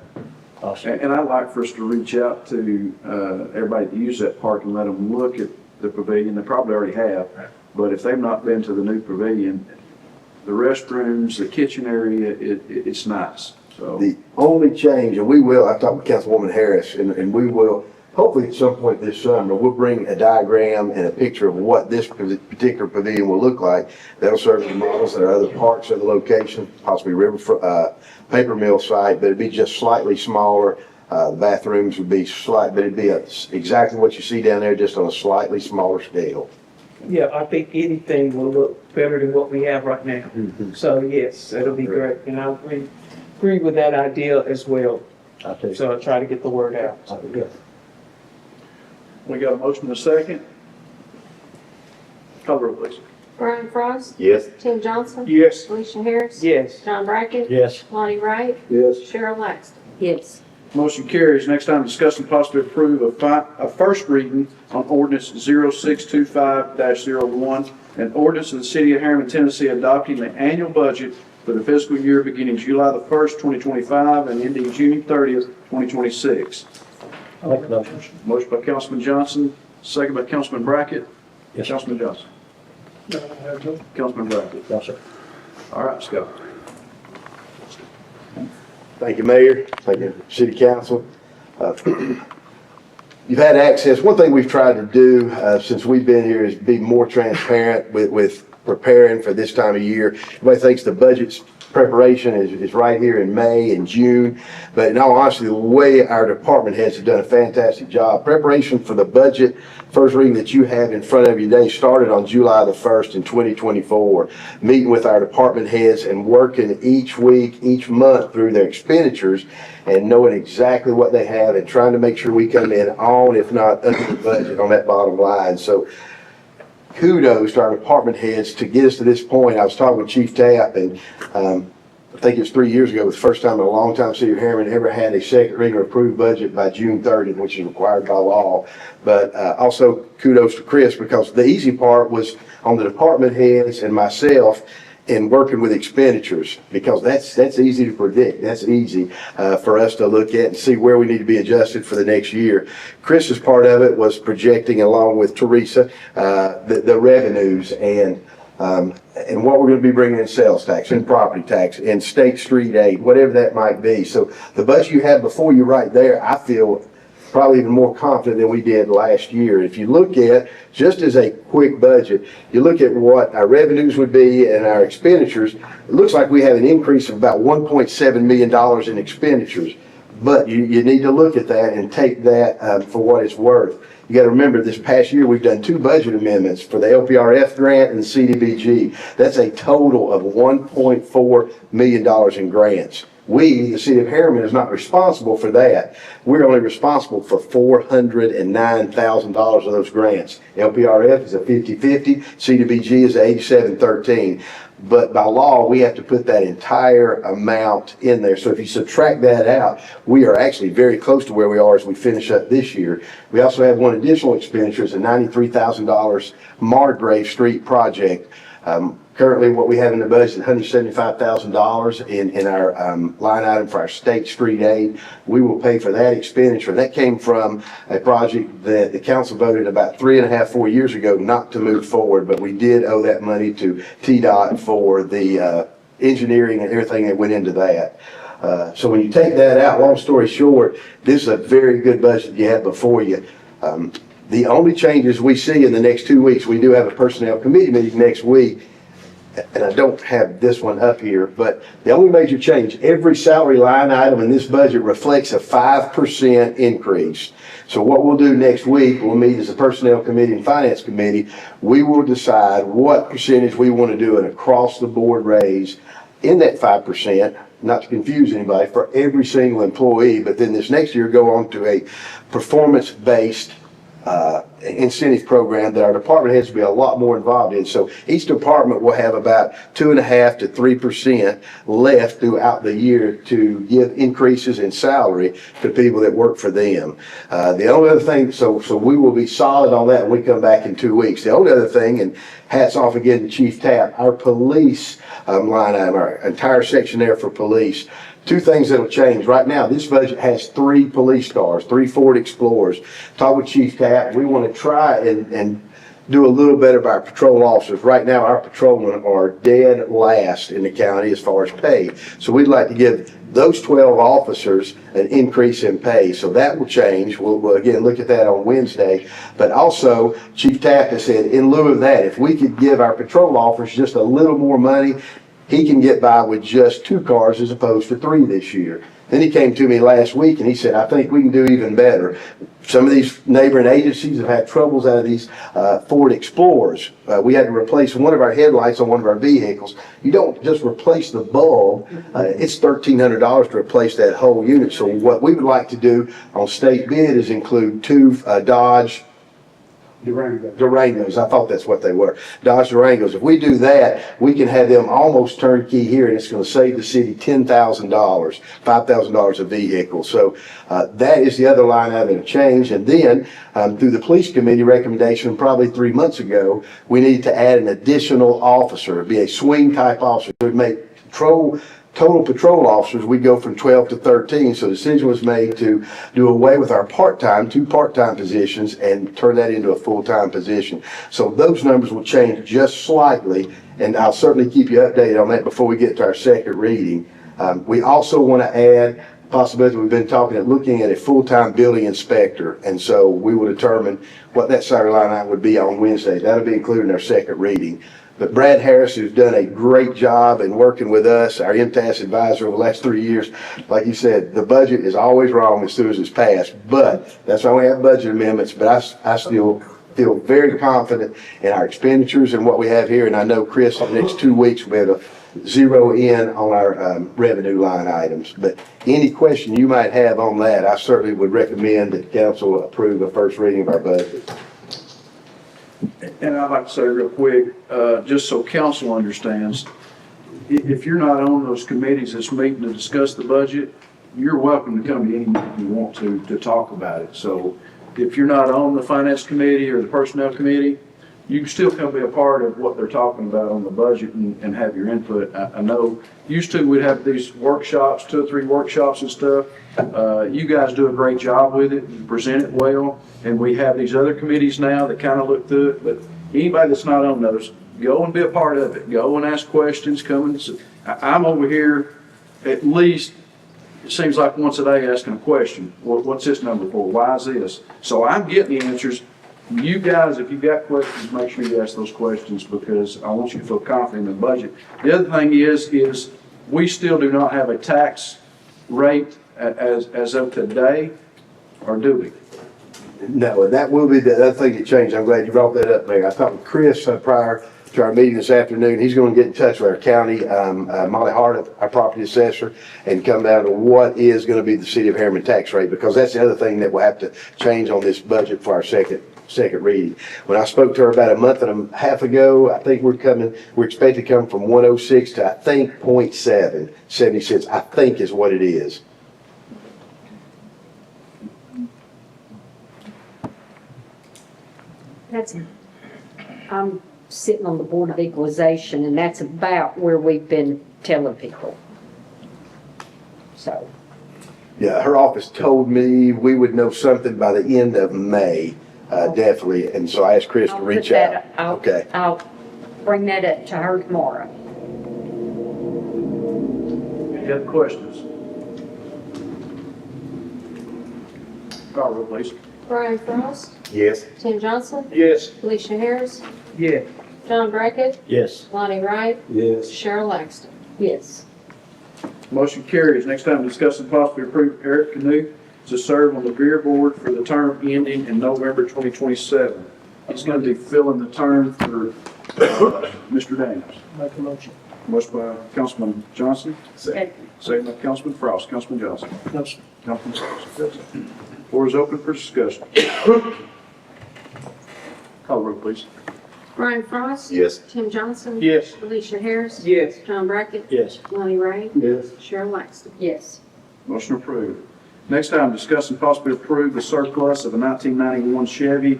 Awesome. And I'd like for us to reach out to everybody that use that park and let them look at the pavilion. They probably already have, but if they've not been to the new pavilion, the restrooms, the kitchen area, it's nice. So The only change, and we will, I talked with Councilwoman Harris, and we will, hopefully at some point this summer, we'll bring a diagram and a picture of what this particular pavilion will look like. That'll serve as models at our other parks of the location, possibly paper mill site, but it'd be just slightly smaller. The bathrooms would be but it'd be exactly what you see down there, just on a slightly smaller scale. Yeah, I think anything will look better than what we have right now. So yes, it'll be great. And I agree with that idea as well. I too. So I try to get the word out. we got a motion and a second. Call the roll, please. Brian Frost. Yes. Tim Johnson. Yes. Alicia Harris. Yes. John Brackett. Yes. Lonnie Wright. Yes. Cheryl Laxton. Yes. Motion carries. Next time, discuss and possibly approve a first reading on ordinance 0625-01, an ordinance of the city of Harriman, Tennessee, adopting the annual budget for the fiscal year beginning July the 1st, 2025 and ending June 30th, 2026. I'll make a motion. Motion by Councilman Johnson, second by Councilman Brackett. Yes. Councilman Johnson. Councilman Brackett. No, sir. All right, Scott. Thank you, Mayor. Thank you, City Council. You've had access. One thing we've tried to do since we've been here is be more transparent with preparing for this time of year. Everybody thinks the budget's preparation is right here in May and June. But in all honesty, the way our department heads have done a fantastic job. Preparation for the budget, first reading that you have in front of you today, started on July the 1st in 2024, meeting with our department heads and working each week, each month through their expenditures and knowing exactly what they have and trying to make sure we come in on, if not under the budget on that bottom line. So kudos to our department heads to get us to this point. I was talking with Chief Tapp, and I think it was 3 years ago, it was the first time in a long time City of Harriman ever had a second reading or approved budget by June 30th, which is required by law. But also kudos to Chris, because the easy part was on the department heads and myself in working with expenditures, because that's easy to predict. That's easy for us to look at and see where we need to be adjusted for the next year. Chris's part of it was projecting, along with Teresa, the revenues and what we're going to be bringing in sales tax and property tax and state street aid, whatever that might be. So the budget you have before you right there, I feel probably even more confident than we did last year. If you look at, just as a quick budget, you look at what our revenues would be and our expenditures, it looks like we have an increase of about $1.7 million in expenditures. But you need to look at that and take that for what it's worth. You got to remember, this past year we've done 2 budget amendments for the LPRF grant and the CDBG. That's a total of $1.4 million in grants. We, the City of Harriman, is not responsible for that. We're only responsible for $409,000 of those grants. LPRF is a 50-50, CDBG is a 87-13. But by law, we have to put that entire amount in there. So if you subtract that out, we are actually very close to where we are as we finish up this year. We also have one additional expenditure, it's a $93,000 Margrave Street project. Currently, what we have in the budget is $175,000 in our line item for our state street aid. We will pay for that expenditure. That came from a project that the council voted about 3.5, 4 years ago not to move forward, but we did owe that money to TDOT for the engineering and everything that went into that. So when you take that out, long story short, this is a very good budget you have before you. The only changes we see in the next 2 weeks, we do have a personnel committee meeting next week, and I don't have this one up here, but the only major change, every salary line item in this budget reflects a 5% increase. So what we'll do next week, we'll meet as a personnel committee and finance committee, we will decide what percentage we want to do an across the board raise in that 5%, not to confuse anybody, for every single employee, but then this next year go on to a performance-based incentive program that our department heads will be a lot more involved in. So each department will have about 2.5 to 3% left throughout the year to give increases in salary to people that work for them. The only other thing, so we will be solid on that when we come back in 2 weeks. The only other thing, and hats off again to Chief Tapp, our police line item, our entire section there for police. 2 things that'll change. Right now, this budget has 3 police cars, 3 Ford Explorers. Talk with Chief Tapp. We want to try and do a little better by our patrol officers. Right now, our patrolmen are dead last in the county as far as pay. So we'd like to give those 12 officers an increase in pay. So that will change. We'll again look at that on Wednesday. But also, Chief Tapp has said, in lieu of that, if we could give our patrol officers just a little more money, he can get by with just 2 cars as opposed to 3 this year. Then he came to me last week and he said, I think we can do even better. Some of these neighboring agencies have had troubles out of these Ford Explorers. We had to replace one of our headlights on one of our vehicles. You don't just replace the bulb. It's $1,300 to replace that whole unit. So what we would like to do on state bid is include 2 Dodge Durangos. I thought that's what they were. Dodge Durangos. If we do that, we can have them almost turnkey here, and it's going to save the city $10,000, $5,000 a vehicle. So that is the other line item change. And then through the police committee recommendation, probably 3 months ago, we need to add an additional officer. It'd be a swing type officer. It would make total patrol officers, we go from 12 to 13. So the decision was made to do away with our 2 part-time positions and turn that into a full-time position. So those numbers will change just slightly, and I'll certainly keep you updated on that before we get to our second reading. We also want to add possibility, we've been talking at looking at a full-time building inspector. And so we will determine what that salary line item would be on Wednesday. That'll be included in our second reading. But Brad Harris, who's done a great job in working with us, our MTAS advisor over the last 3 years, like you said, the budget is always wrong as soon as it's passed. But that's why we have budget amendments. But I still feel very confident in our expenditures and what we have here. And I know Chris, in the next 2 weeks, will be able to zero in on our revenue line items. But any question you might have on that, I certainly would recommend that council approve a first reading of our budget. And I'd like to say real quick, just so council understands, if you're not on those committees that's meeting to discuss the budget, you're welcome to come to any meeting you want to talk about it. So if you're not on the finance committee or the personnel committee, you can still come be a part of what they're talking about on the budget and have your input. I know used to we'd have these workshops, 2 or 3 workshops and stuff. You guys do a great job with it, you present it well, and we have these other committees now that kind of look through it. But anybody that's not on those, go and be a part of it. Go and ask questions, come and I'm over here at least, it seems like once a day asking a question. What's this number for? Why is this? So I'm getting the answers. You guys, if you've got questions, make sure you ask those questions because I want you to feel confident in the budget. The other thing is we still do not have a tax rate as of today, or do we? No, and that will be the other thing that changed. I'm glad you brought that up, Mayor. I talked with Chris prior to our meeting this afternoon. He's going to get in touch with our county, Molly Hart, our property assessor, and come down to what is going to be the city of Harriman tax rate, because that's the other thing that we'll have to change on this budget for our second reading. When I spoke to her about a month and a half ago, I think we're expected to come from 106 to I think 0.7, 70 cents, I think is what it is. I'm sitting on the Board of Equalization, and that's about where we've been telling people. So. Yeah, her office told me we would know something by the end of May, definitely. And so I asked Chris to reach out. Okay. I'll bring that up to her tomorrow. Any other questions? Call roll, please. Brian Frost, Yes. Tim Johnson, Yes. Felicia Harris, Yeah. John Brackett, Yes. Lonnie Wright, Yes. Cheryl Langston. Yes. Motion carries. Next time, discuss and possibly approve Eric Canoe to serve on the Beer Board for the term ending in November 2027. He's going to be filling the term for Mr. Daniels. Make a motion. Motion by Councilman Johnson, Second. second by Councilman Frost. Councilman Johnson. No, sir. Councilman Frost. Floor is open for discussion. Call the roll, please. Brian Frost. Yes. Tim Johnson. Yes. Felicia Harris. Yes. John Brackett. Yes. Lonnie Wright. Yes. Cheryl Langston. Yes. Motion approved. Next item, discuss and possibly approve the surplus of a 1991 Chevy,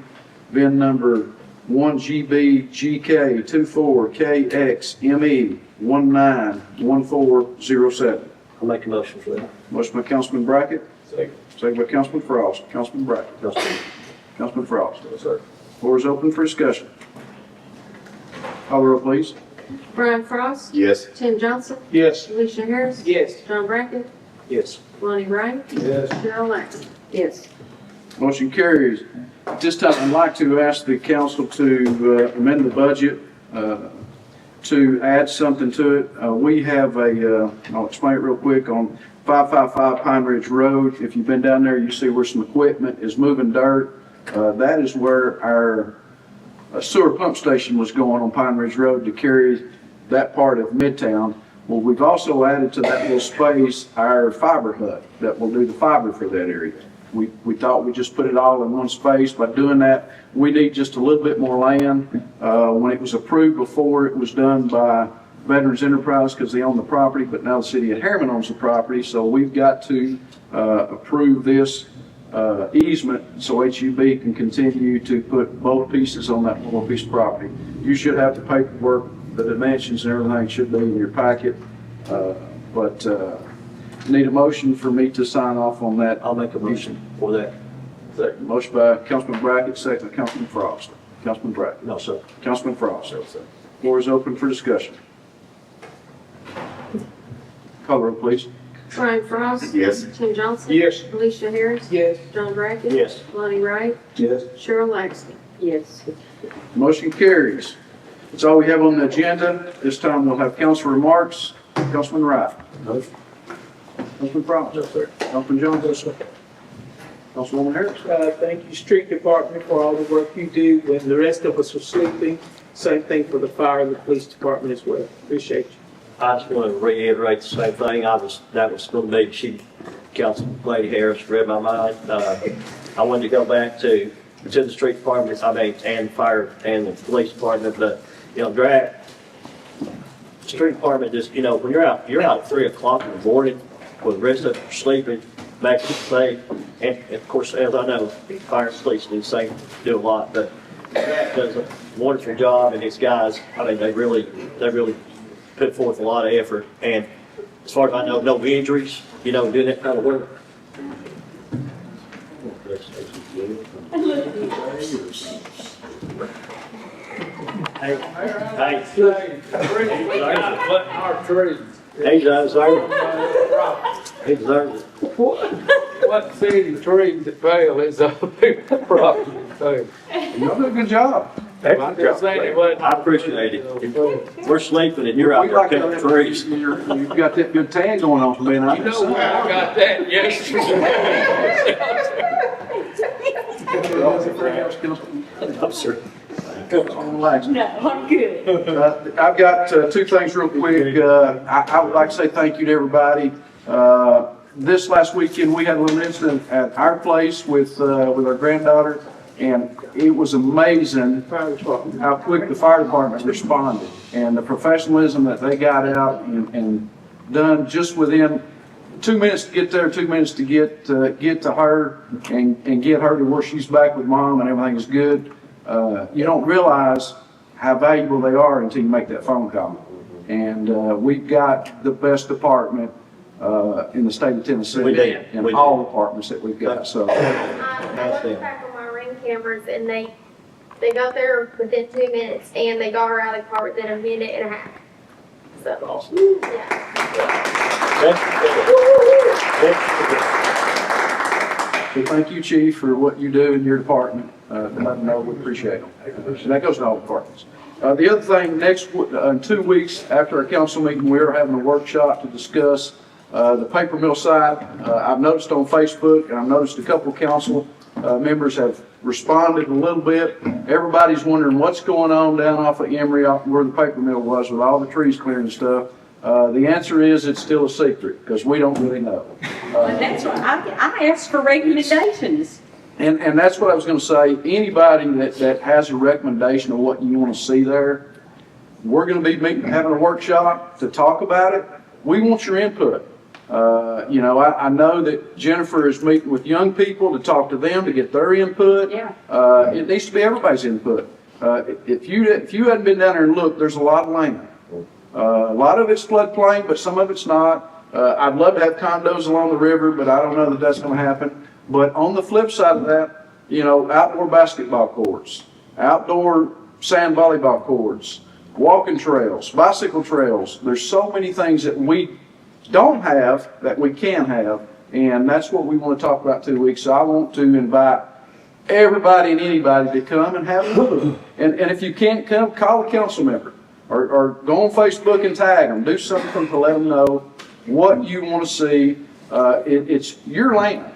VIN number 1GBGK24KXME191407. I'll make a motion for that. Motion by Councilman Brackett, Second. second by Councilman Frost. Councilman Brackett. Councilman Frost. Yes, sir. Floor is open for discussion. Call the roll, please. Brian Frost. Yes. Tim Johnson. Yes. Felicia Harris. Yes. John Brackett. Yes. Lonnie Wright. Yes. Cheryl Langston. Yes. Motion carries. At this time, I'd like to ask the council to amend the budget to add something to it. We have I'll explain it real quick, on 555 Pine Ridge Road. If you've been down there, you see where some equipment is moving dirt. That is where our sewer pump station was going on Pine Ridge Road to carry that part of Midtown. Well, we've also added to that little space our fiber hut that will do the fiber for that area. We thought we'd just put it all in one space. By doing that, we need just a little bit more land. When it was approved before, it was done by Veterans Enterprise because they own the property, but now the city of Harriman owns the property, so we've got to approve this easement so HUB can continue to put both pieces on that little piece of property. You should have the paperwork, the dimensions and everything should be in your packet, but need a motion for me to sign off on that. I'll make a motion for that. Second. Motion by Councilman Brackett, second by Councilman Frost. Councilman Brackett. No, sir. Councilman Frost. Floor is open for discussion. Call the roll, please. Brian Frost. Yes. Tim Johnson. Yes. Alicia Harris. Yes. John Brackett. Yes. Lonnie Wright. Yes. Cheryl Laxton. Yes. Motion carries. That's all we have on the agenda. This time we'll have council remarks. Councilman Wright. No. Councilman Frost. No, sir. Councilman Jones. No, sir. Councilwoman Harris. Thank you, Street Department, for all the work you do when the rest of us were sleeping. Same thing for the fire and the police department as well. Appreciate you. I just want to reiterate the same thing. That was going to be, Councilman Lady Harris read my mind. I wanted to go back to the street department, and fire and the police department, but, street department just, when you're out at 3 o'clock in the morning with the rest of them sleeping, back to the safe, and of course, as I know, fire and police do a lot, but Jack does a wonderful job, and his guys, they really put forth a lot of effort, and as far as I know, no injuries, doing that kind of work. Hey, he deserves it. He deserves it. What city trees that fail is other people's property, so. Y'all do a good job. I'm just saying it wasn't. I appreciate it. We're sleeping and you're out there cutting trees. You've got that good tan going on for being out You there. know where I got that yesterday. I'm sure. No, I'm good. I've got two things real quick. I would like to say thank you to everybody. This last weekend, we had a little incident at our place with our granddaughter, and it was amazing how quick the fire department responded and the professionalism that they got out and done just within 2 minutes to get there, 2 minutes to get to her and get her to where she's back with mom and everything is good. You don't realize how valuable they are until you make that phone call. And we've got the best department in the state of Tennessee. We do. In all departments that we've got. So. I looked back on my ring cameras and they got there within 2 minutes and they got her out of the car within a minute and a half. So, So thank you, Chief, for what you do in your department. Let them know we appreciate them. And that goes to all departments. The other thing, in 2 weeks after our council meeting, we are having a workshop to discuss the paper mill side. I've noticed on Facebook, and I've noticed a couple of council members have responded a little bit. Everybody's wondering what's going on down off of Emory, where the paper mill was with all the trees clearing and stuff. The answer is it's still a secret because we don't really know. That's what I asked for recommendations. And that's what I was going to say. Anybody that has a recommendation of what you want to see there, we're going to be having a workshop to talk about it. We want your input. I know that Jennifer is meeting with young people to talk to them to get their input. Yeah. It needs to be everybody's input. If you hadn't been down there and looked, there's a lot of land. A lot of it's floodplain, but some of it's not. I'd love to have condos along the river, but I don't know that that's going to happen. But on the flip side of that, outdoor basketball courts, outdoor sand volleyball courts, walking trails, bicycle trails. There's so many things that we don't have that we can have, and that's what we want to talk about 2 weeks. So I want to invite everybody and anybody to come and have a look. And if you can't come, call a council member or go on Facebook and tag them. Do something to let them know what you want to see. It's your land.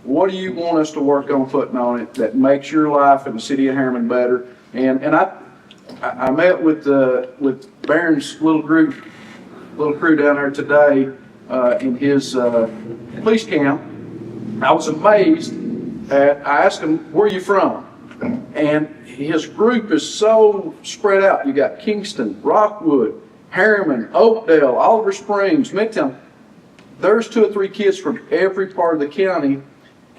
What do you want us to work on putting on it that makes your life in the city of Harriman better? And I met with Barron's little crew down there today in his police camp. I was amazed I asked him, where are you from? And his group is so spread out. You got Kingston, Rockwood, Harriman, Oakdale, Oliver Springs, Midtown. There's 2 or 3 kids from every part of the county.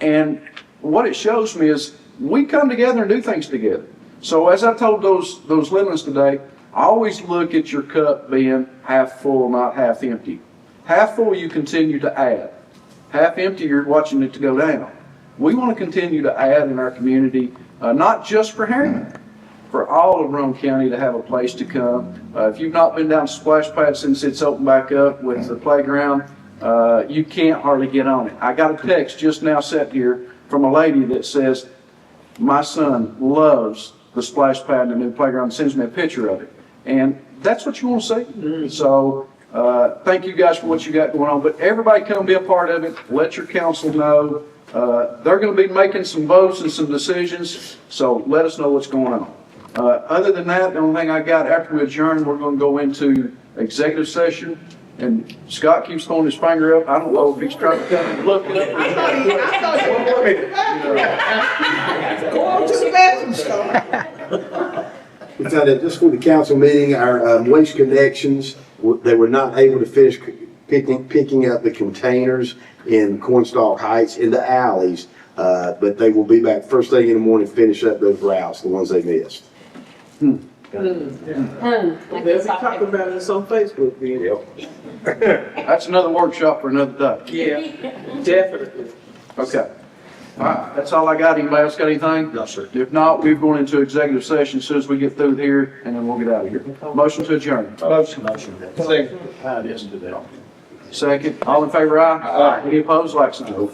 And what it shows me is we come together and do things together. So as I told those Linens today, I always look at your cup being half full, not half empty. Half full, you continue to add. Half empty, you're watching it to go down. We want to continue to add in our community, not just for Harriman, for all of Rome County to have a place to come. If you've not been down to Splash Pad since it's opened back up with the playground, you can't hardly get on it. I got a text just now sent here from a lady that says, my son loves the splash pad in the new playground, sends me a picture of it. And that's what you want to see. So, thank you guys for what you got going on, but everybody come be a part of it. Let your council know. They're going to be making some votes and some decisions, so let us know what's going on. Other than that, the only thing I got after we adjourn, we're going to go into executive session. And Scott keeps throwing his finger up. I don't know if he's trying to come and look it up. Go on to the bathroom, Scott. We found out just for the council meeting, our waste connections, they were not able to finish picking up the containers in Cornstalk Heights in the alleys, but they will be back first thing in the morning, finish up those routes, the ones they missed. They'll be talking about this on Facebook then. That's another workshop for another day. Yeah, definitely. Okay. All right, that's all I got. Anybody else got anything? No, sir. If not, we're going into executive session as soon as we get through here, and then we'll get out of here. Motion to adjourn. Motion. Second. All in favor, aye? Aye. Any opposed, like sign?